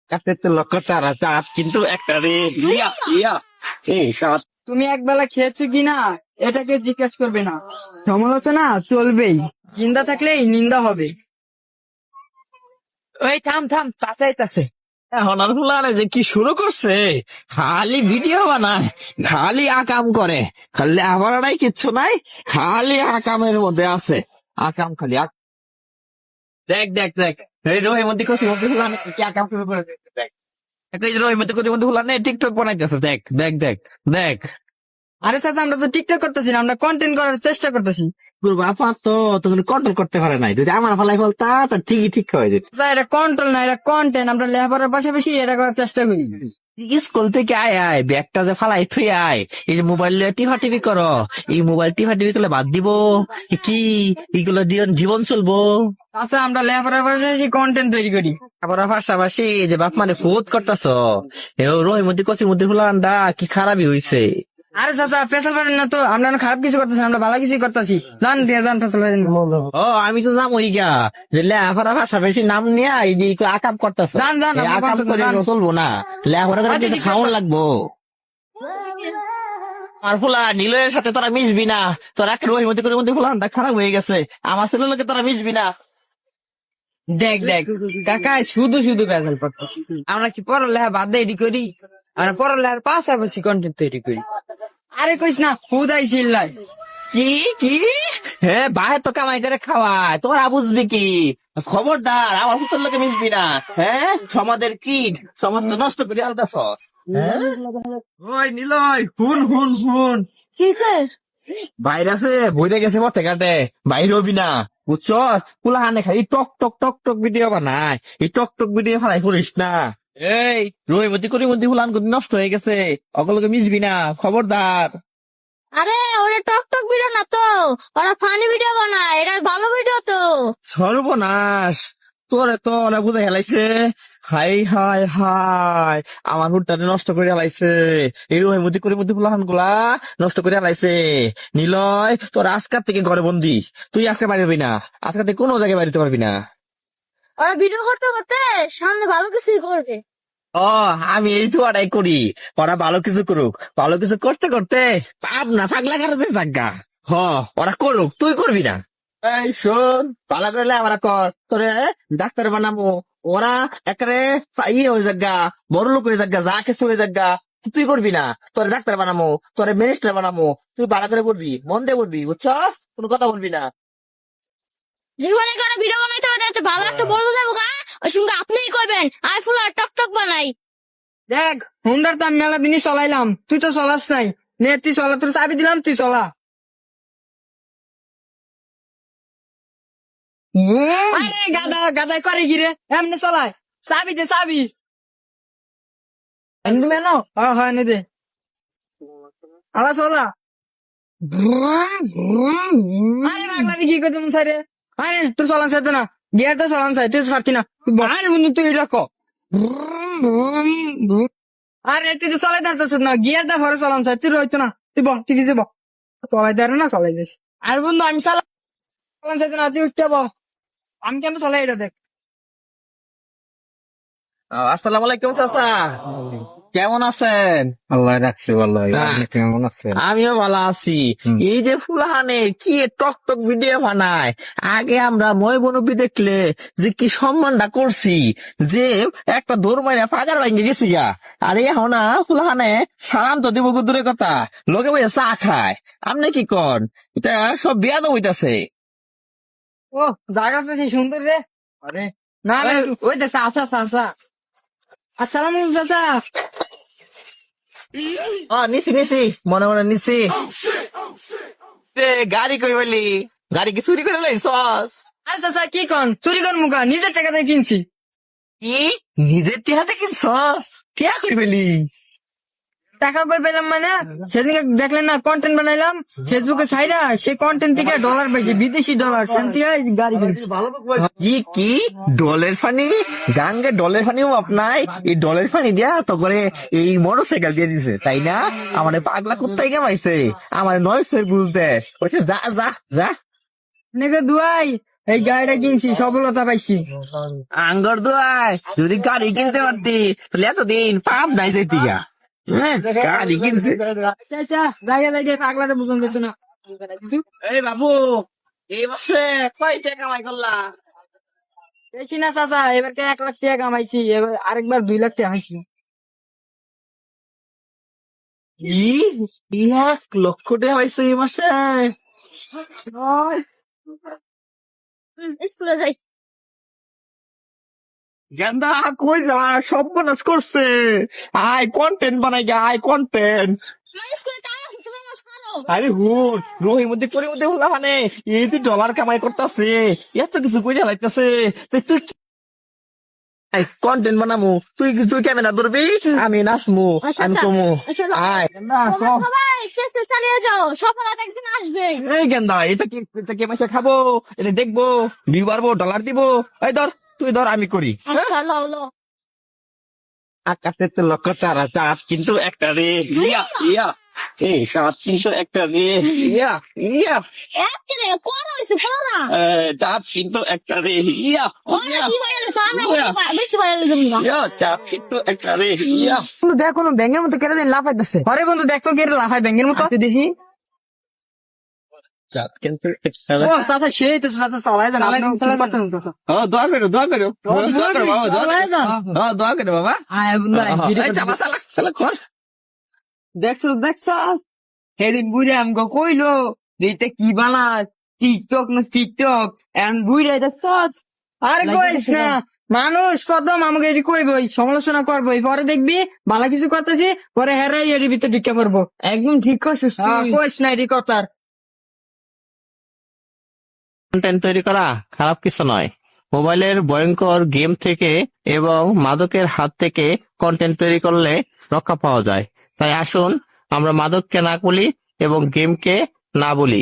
কাটতে লক্ষ টাকা চাপ কিন্তু একটা রে ইয়া ইয়া এই সাত। তুমি একবেলা খেয়েছো কিনা এটাকে জিজ্ঞেস করবে না, সমালোচনা চলবেই, জিন্দা থাকলেই নিন্দা হবে। ওই থাম থাম, চাচা আইতাছে। এখন আর ফুলানে যে কি শুরু করছে, খালি ভিডিও বানায়, খালি আকাম করে, খালি আমারাই কিচ্ছু নাই, খালি আকামের মধ্যে আছে। আকাম খালি দেখ দেখ দেখ এই রোহির মধ্যে খুশি মধ্যে ফুলানে কি আকাম শুরু করে দিচ্ছে, দেখ এই যে রোহির মধ্যে খুশি মধ্যে ফুলানে টিকটক বানাইতেছে, দেখ দেখ দেখ দেখ। আরে চাচা, আমরা তো টিকটক করতেছি না, আমরা কন্টেন্ট করার চেষ্টা করতেছি। গুরু বাপা তো তখন কন্ট্রোল করতে পারে নাই, যদি আমার ফালাই ফেলতা তো ঠিকই ঠিক হয়ে যেত। চাচা, এটা কন্ট্রোল না, এটা কন্টেন্ট। আমরা লেখাপড়ার পাশাপাশি এটা করার চেষ্টা করি। স্কুল থেকে আয় আয় ব্যাগটা যে ফালাই থুই আয়, এই যে মোবাইল টিভা টিভি করো, এই মোবাইল টিভা টিভি করলে বাদ দিব কি, এইগুলো দিয়ে জীবন চলবো। চাচা, আমরা লেখাপড়ার পাশাপাশি কন্টেন্ট তৈরি করি। আবার পাশাপাশি এই যে বাপ মানে ফুট করতেছ, রোহির মধ্যে কচির মধ্যে ফুলান্ডা কি খারাপই হইছে। আরে চাচা, পেশাল পারেন না তো, আমরা না খারাপ কিছু করতেছি না, আমরা ভালো কিছুই করতেছি। জান দিয়ে যান, পেশাল পারেন না। ও আমি তো যাম ওই গা, যে লেখাপড়া পাশাপাশি নাম নিয়ে এই যে একটু আকাম করতেছ, যান, যান, আমরা আকাম পছন্দ, করে যান। চলবো না, লেখাপড়া করে আচ্ছা, কিছু ঠিক খাওয়ান আছে। লাগবো। আর ফুলা নীলের সাথে তোরা মিশবি না, তোরা রোহির মধ্যে করে মধ্যে ফুলানটা খারাপ হয়ে গেছে, আমার ছেলের লোকে তোরা মিশবি না। দেখ দেখ কাকা, শুধু শুধু পেশাল পড়তেছি। আমরা কি পড়ালেখা বাদ দিয়ে এডি করি? আমরা পড়ালেখার পাশাপাশি কন্টেন্ট তৈরি করি। আরে কইস না, হুদাই চিল্লাই। কি কি হ্যাঁ বাহে তো কামাই করে খাওয়ায়, তোরা বুঝবি কি, খবরদার আমার পুত্রের লোকে মিশবি না। হ্যাঁ সমাজের কীট, সমাজ তো নষ্ট করে আলতাছস। ওই নিলয় হুন হুন হুন, বাইরে আছে বইরে গেছে পথে ঘাটে, বাইরে হবি না বুঝছ, পুলা হানে খালি টক টক টক টক ভিডিও বানায়, এই টক টক ভিডিও ফালাই করিস না। এই রই মধ্যে করি মধ্যে ফুলান করি নষ্ট হয়ে গেছে, অগলকে মিশবি না, খবরদার। আরে ওরা টক টক ভিডিও না তো, ওরা ফানি ভিডিও বানায়, এটা ভালো ভিডিও তো। সর্বনাশ, তোরে তো অনেক বুঝে হেলাইছে, হাই হাই হাই আমার হুটটারে নষ্ট করে হেলাইছে, এই রোহের মধ্যে করে মধ্যে ফুলাহান গুলা নষ্ট করে হেলাইছে। নিলয় তোর আজকার থেকে ঘরে বন্দি, তুই আজকে বাইরে হবি না, আজকার থেকে কোনো জায়গায় বাড়িতে পারবি না। ওরা ভিডিও করতে করতে সামনে ভালো কিছুই করবে। ও আমি এই তো আড়াই করি, ওরা ভালো কিছু করুক, ভালো কিছু করতে করতে পাপ না পাগলা কারতে জাগা। হ ওরা করুক, তুই করবি না। এই শোন, পালা করলে আমরা কর, তোরে ডাক্তার বানাবো, ওরা একেবারে ইয়ে হয়ে যাগা, বড় লোক হয়ে যাগা, যা কিছু হয়ে যাগা, তুই করবি না। তোরে ডাক্তার বানাবো, তোরে মিনিস্টার বানাবো, তুই পালা করে পড়বি, মন দিয়ে পড়বি, বুঝছস, কোনো কথা বলবি না। জীবনে কারো ভিডিও বানাইতে হবে, এটা ভালো একটা বলবো যাবো গা, ওই সঙ্গে আপনিই কইবেন আই ফুল আর টক টক বানাই। দেখ হুন্ডার তো আমি মেলা দিনই চলাইলাম, তুই তো চলাস নাই। নে তুই চলা, তোর চাবি দিলাম, তুই চলা। আরে গাদা গাদাই করে গিরে, এমনি চলায়, চাবি দে চাবি। এমনি মেনো হয় হয় নে দে, আলা চলা। আরে পাগলামি কি করতে মন চাই রে, আরে তোর চলান চাইতো না, গিয়ারটা চলান চাই, তুই পারতি না। আরে বন্ধু তুই এটা কো, আরে তুই তো চলাই দাঁড়াচ্ছ না, গিয়ারটা ভরে চলান চাই, তুই রইতো না, তুই বহ, তুই কিছু বহ, চলাই দাঁড়া না চলাই যাস। আর বন্ধু আমি চলান চাইতো না, তুই উঠতে বহ, আমি কেন চলাই এটা দেখ। আসসালামু আলাইকুম চাচা, কেমন আছেন? আল্লাহ রাখছে ভালো, আপনি কেমন আছেন? আমিও ভালো আছি। এই যে ফুলাহানে কি টক টক ভিডিও বানায়, আগে আমরা মই বনবি দেখলে যে কি সম্মানটা করছি, যে একটা দৌড় মাইরা ফাগার লাগিয়ে গেছি গা, আর এখন না ফুলাহানে সালাম তো দিব দূরের কথা, লোকে বইয়া চা খায়, আপনি কি কন, এটা সব বিয়াদ হইতাছে। ও জায়গা তো সেই সুন্দর রে। আরে না না, ওই দেখ আসা আসা। আসসালাম আলাইকুম চাচা। নিছি নিছি, মনে মনে নিছি। গাড়ি কই বলি, গাড়ি কি চুরি করে লাইছস? আরে চাচা কি কন, চুরি কর মুখা, নিজের টাকা দিয়ে কিনছি। কি নিজের টিহাতে কিনছস? কে কই বলি? টাকা কই পেলাম মানে, সেদিনকে দেখলেন না কন্টেন্ট বানাইলাম ফেসবুকে ছাইরা, সেই কন্টেন্ট থেকে ডলার পাইছি, বিদেশি ডলার, সেন থেকে এই গাড়ি কিনছি। কি কি ডলের ফানি, গাঙ্গে ডলের ফানি আপনাই, এই ডলের ফানি দিয়া তো করে এই মোটর সাইকেল দিয়ে দিছে, তাই না? আমার পাগলা কুত্তাই কামাইছে, আমার 900 বুঝ দেশ, বলছে যা যা যা। নাকি দুয়াই এই গাড়িটা কিনছি, সফলতা পাইছি। আঙ্গর দোয়াই যদি গাড়ি কিনতে পারতি তাহলে এতদিন পাপ নাই যেতি গা। গাড়ি কিনছে। চাচা জায়গা জায়গায় পাগলাটা বুঝন দিচ্ছ না। এই বাবু, এই বছরে কয় টাকা কামাই করলা? বেশি না চাচা, এবার 1 লাখ টাকা কামাইছি, এবার আরেকবার 2 লাখ টাকা কামাইছি। কি 1 লক্ষ টাকা পাইছো এই মাসে? স্কুলে যাই। গেন্দা কই যা, সব বনাস করছে। আয় কন্টেন্ট বানাই গে, আয় কন্টেন্ট। আমার স্কুলে কাজ আছে, তুমি আমার ছাড়ো। আরে হুন রোহির মধ্যে করে মধ্যে হলা মানে এই তুই ডলার কামাই করতেছে, এত কিছু কইরা লাইতেছে। তুই কন্টেন্ট বানামু, তুই ক্যামেরা ধরবি, আমি নাচমু, আমি কমু। আয় গেন্দা, তোমরা কম। সবাই চেষ্টা চালিয়ে যাও, সফলতা একদিন আসবে। এই গেন্দা, এটা কি মাসে খাবো, এটা দেখবো, ভিউ বাড়বো, ডলার দিব। এই ধর, তুই ধর, আমি করি। আচ্ছা, লও লও। আকাশে তো লক্ষ তারা, চাঁদ কিন্তু একটা রে। ইয়া ইয়া, এই চাঁদ কিন্তু একটা রে। ইয়া ইয়া, একরে কোরা হইছে কোরা। চাঁদ কিন্তু একটা রে। ইয়া কোরা ইয়া কি হয়ে গেছে, আমরা বেশি ভাইরাল হইলাম না। ইয়া, চাঁদ কিন্তু একটা রে। ইয়া বন্ধু দেখ, কোনো ব্যাঙের মতো কেটে দিন লাফাইতেছে। আরে বন্ধু দেখ তো, কেটে লাফাই ব্যাঙের মতো। তুই দেখি। চাঁদ কিন্তু একটা রে। ও চাচা, সেই তো চাচা, চালাই যান, আপনি ঠিক পারতেন না, চাচা। দোয়া করো, দোয়া করো, দোয়া করো বাবা, দোয়া চালাই যান। করো। দোয়া করো বাবা। আয় বন্ধু, আয়, ভিডিও এই করতে। চালা চালা চালা কর। দেখছ সেদিন বুঝে আমাকে কইলো এটা কি বানা, টিকটক না টিকটক, এখন বুঝে দেখছ। আর কইস না, মানুষ কদম আমাকে এটি কইবই, সমালোচনা করবই, পরে দেখবি ভালো কিছু করতেছি, পরে হেরাই এর ভিতরে ঢুকে পড়বো। একদম ঠিক কইছিস তুই। কইস না এটি কথার। কন্টেন্ট তৈরি করা খারাপ কিছু নয়। মোবাইলের ভয়ঙ্কর গেম থেকে এবং মাদকের হাত থেকে কন্টেন্ট তৈরি করলে রক্ষা পাওয়া যায়। তাই আসুন আমরা মাদককে না বলি এবং গেমকে না বলি।